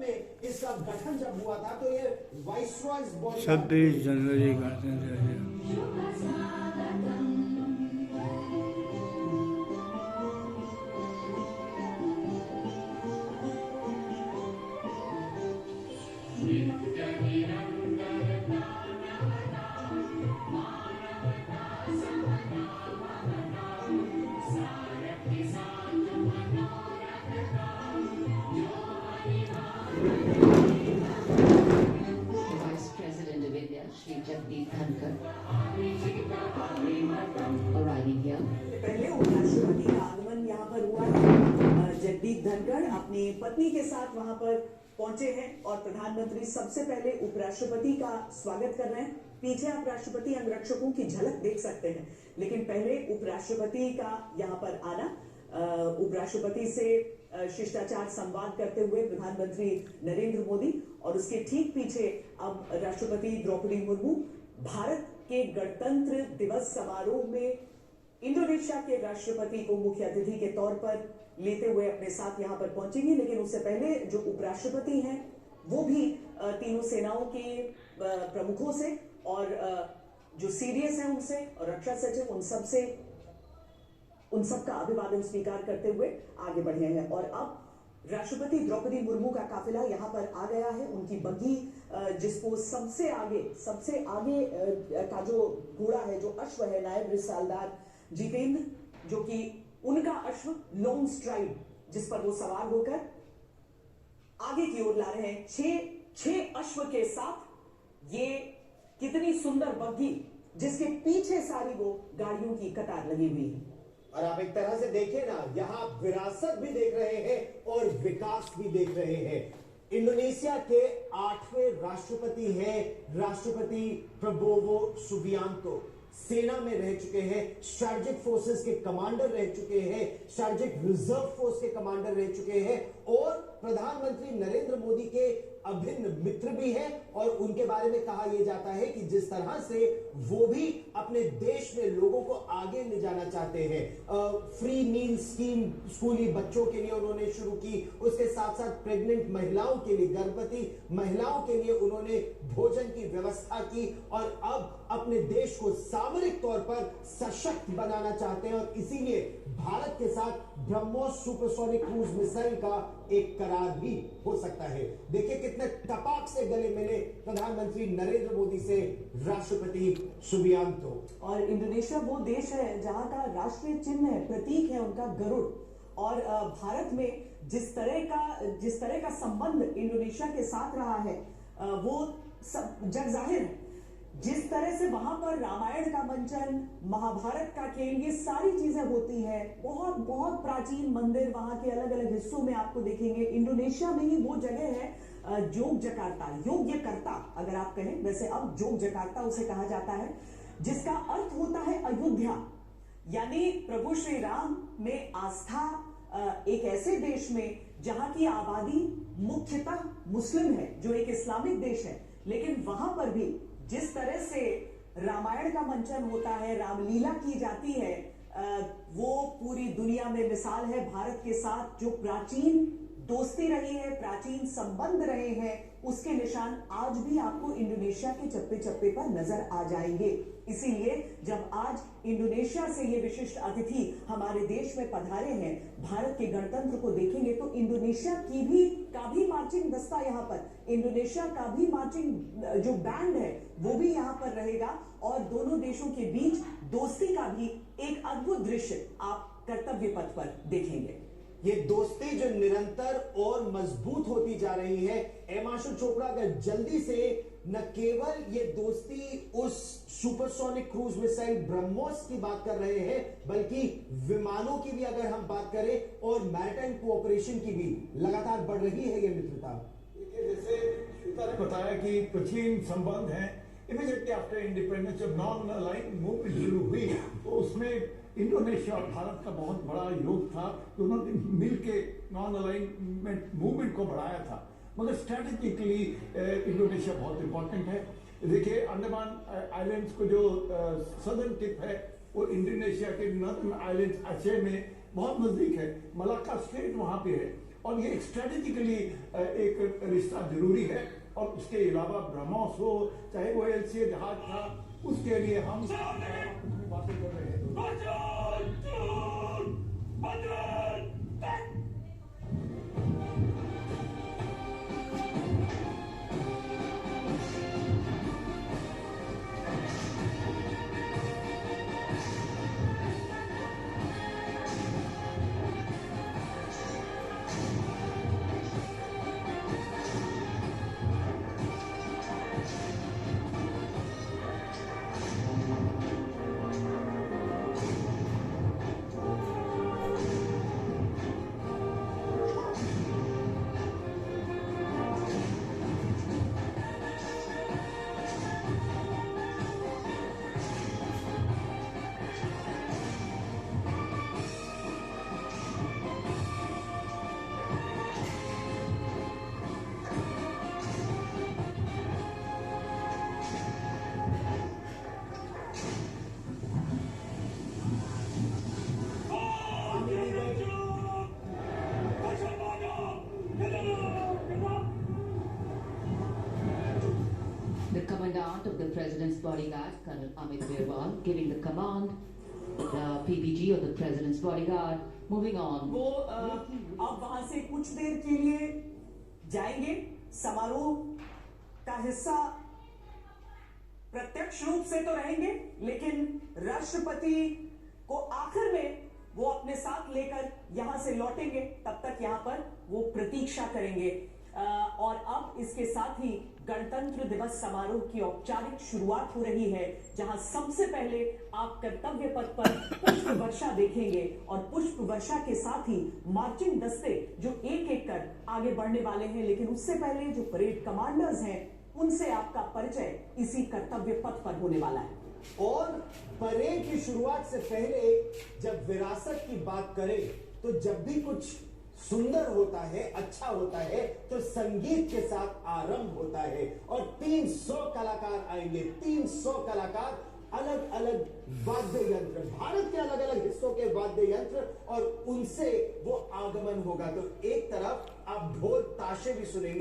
में इसका गठन जब हुआ था तो ये वाइसरॉयज बॉडी 26 जनवरी का Vice President of India, Shri Jagdeep Dhankar, arriving here. पहले उपराष्ट्रपति का आगमन यहाँ पर हुआ है। जगदीप धनखड़ अपनी पत्नी के साथ वहाँ पर पहुंचे हैं और प्रधानमंत्री सबसे पहले उपराष्ट्रपति का स्वागत कर रहे हैं। पीछे आप राष्ट्रपति अंगरक्षकों की झलक देख सकते हैं, लेकिन पहले उपराष्ट्रपति का यहाँ पर आना, उपराष्ट्रपति से शिष्टाचार संवाद करते हुए प्रधानमंत्री नरेंद्र मोदी और उसके ठीक पीछे अब राष्ट्रपति द्रौपदी मुर्मू भारत के गणतंत्र दिवस समारोह में इंडोनेशिया के राष्ट्रपति को मुख्य अतिथि के तौर पर लेते हुए अपने साथ यहां पर पहुंचेंगे। लेकिन उससे पहले जो उपराष्ट्रपति हैं वो भी तीनों सेनाओं के प्रमुखों से और जो सीडीएस हैं उनसे और रक्षा सचिव उन सबका अभिवादन स्वीकार करते हुए आगे बढ़े हैं। और अब राष्ट्रपति द्रौपदी मुर्मू का काफिला यहाँ पर आ गया है। उनकी बग्घी जिसको सबसे आगे का जो घोड़ा है, जो अश्व है, नायब रिसालदार जितेंद्र, जो कि उनका अश्व लॉन्ग स्ट्राइड, जिस पर वो सवार होकर आगे की ओर ला रहे हैं। छह अश्व के साथ ये कितनी सुंदर बग्घी, जिसके पीछे सारी वो गाड़ियों की कतार लगी हुई है। और आप एक तरह से देखिए ना, यहाँ विरासत भी देख रहे हैं और विकास भी देख रहे हैं। इंडोनेशिया के 8वें राष्ट्रपति हैं राष्ट्रपति प्रबोवो सुबियांतो। सेना में रह चुके हैं, स्ट्रेटेजिक फोर्सेस के कमांडर रह चुके हैं, स्ट्रेटेजिक रिजर्व फोर्स के कमांडर रह चुके हैं और प्रधानमंत्री नरेंद्र मोदी के अभिन्न मित्र भी हैं। और उनके बारे में कहा यह जाता है कि जिस तरह से वो भी अपने देश में लोगों को आगे ले जाना चाहते हैं, फ्री मील स्कीम स्कूली बच्चों के लिए उन्होंने शुरू की, उसके साथ साथ प्रेग्नेंट महिलाओं के लिए, गर्भवती महिलाओं के लिए उन्होंने भोजन की व्यवस्था की और अब अपने देश को सामरिक तौर पर सशक्त बनाना चाहते हैं। और इसीलिए भारत के साथ ब्रह्मोस सुपरसोनिक क्रूज मिसाइल का एक करार भी हो सकता है। देखिए कितने टपाक से गले मिले प्रधानमंत्री नरेंद्र मोदी से राष्ट्रपति सुबियांतो। और इंडोनेशिया वो देश है जहां का राष्ट्रीय चिन्ह है, प्रतीक है उनका गरुड़। और भारत में जिस तरह का संबंध इंडोनेशिया के साथ रहा है वो सब जग जाहिर है। जिस तरह से वहां पर रामायण का मंचन, महाभारत का खेल, ये सारी चीजें होती है। बहुत बहुत प्राचीन मंदिर वहां के अलग अलग हिस्सों में आपको देखेंगे। इंडोनेशिया में ही वो जगह है जोगजकार्ता, योग्यकर्ता अगर आप कहें, वैसे अब जोगजकार्ता उसे कहा जाता है, जिसका अर्थ होता है अयोध्या। यानी प्रभु श्री राम में आस्था एक ऐसे देश में जहां की आबादी मुख्यतः मुस्लिम है, जो एक इस्लामिक देश है, लेकिन वहां पर भी जिस तरह से रामायण का मंचन होता है, रामलीला की जाती है, वो पूरी दुनिया में मिसाल है। भारत के साथ जो प्राचीन दोस्ती रही है, प्राचीन संबंध रहे हैं, उसके निशान आज भी आपको इंडोनेशिया के चप्पे चप्पे पर नजर आ जाएंगे। इसीलिए जब आज इंडोनेशिया से ये विशिष्ट अतिथि हमारे देश में पधारे हैं, भारत के गणतंत्र को देखेंगे तो इंडोनेशिया का भी मार्चिंग दस्ता यहाँ पर, इंडोनेशिया का भी मार्चिंग जो बैंड है वो भी यहाँ पर रहेगा। और दोनों देशों के बीच दोस्ती का भी एक अद्भुत दृश्य आप कर्तव्य पथ पर देखेंगे। ये दोस्ती जो निरंतर और मजबूत होती जा रही है। एमाशु चोपड़ा अगर जल्दी से न केवल ये दोस्ती उस सुपरसोनिक क्रूज मिसाइल ब्रह्मोस की बात कर रहे हैं, बल्कि विमानों की भी अगर हम बात करें और मैरिटाइम कोऑपरेशन की भी लगातार बढ़ रही है ये मित्रता। जैसे श्वेता ने बताया कि प्राचीन संबंध है, इमीडिएटली आफ्टर इंडिपेंडेंस जब नॉन अलाइंड मूवमेंट शुरू हुई तो उसमें इंडोनेशिया और भारत का बहुत बड़ा योग था। दोनों ने मिलके नॉन अलाइनमेंट मूवमेंट को बढ़ाया था। मगर स्ट्रैटेजिकली इंडोनेशिया बहुत इंपॉर्टेंट है। देखिए अंडमान आइलैंड्स को जो सदर्न टिप है वो इंडोनेशिया के नॉर्दर्न आइलैंड्स अचे में बहुत नजदीक है। मलाक्का स्ट्रेट वहां पे है और ये स्ट्रेटेजिकली एक रिश्ता जरूरी है। और उसके अलावा ब्रह्मोस हो, चाहे वो एलसीए जहाज था, उसके लिए हम बातें कर रहे हैं। The commandant of the President's bodyguard, Colonel Amit Birwal, giving the command, the PBG of the President's bodyguard, moving on. वो अब वहां से कुछ देर के लिए जाएंगे। समारोह का हिस्सा प्रत्यक्ष रूप से तो रहेंगे, लेकिन राष्ट्रपति को आखिर में वो अपने साथ लेकर यहां से लौटेंगे। तब तक यहां पर वो प्रतीक्षा करेंगे। और अब इसके साथ ही गणतंत्र दिवस समारोह की औपचारिक शुरुआत हो रही है, जहां सबसे पहले आप कर्तव्य पथ पर पुष्प वर्षा देखेंगे और पुष्प वर्षा के साथ ही मार्चिंग दस्ते जो एक एक कर आगे बढ़ने वाले हैं। लेकिन उससे पहले जो परेड कमांडर्स हैं, उनसे आपका परिचय इसी कर्तव्य पथ पर होने वाला है। और परेड की शुरुआत से पहले जब विरासत की बात करें, तो जब भी कुछ सुंदर होता है, अच्छा होता है, तो संगीत के साथ आरंभ होता है। और 300 कलाकार आएंगे, 300 कलाकार, अलग अलग वाद्य यंत्र, भारत के अलग अलग हिस्सों के वाद्य यंत्र, और उनसे वो आगमन होगा। तो एक तरफ आप ढोल ताशे भी सुनेंगे।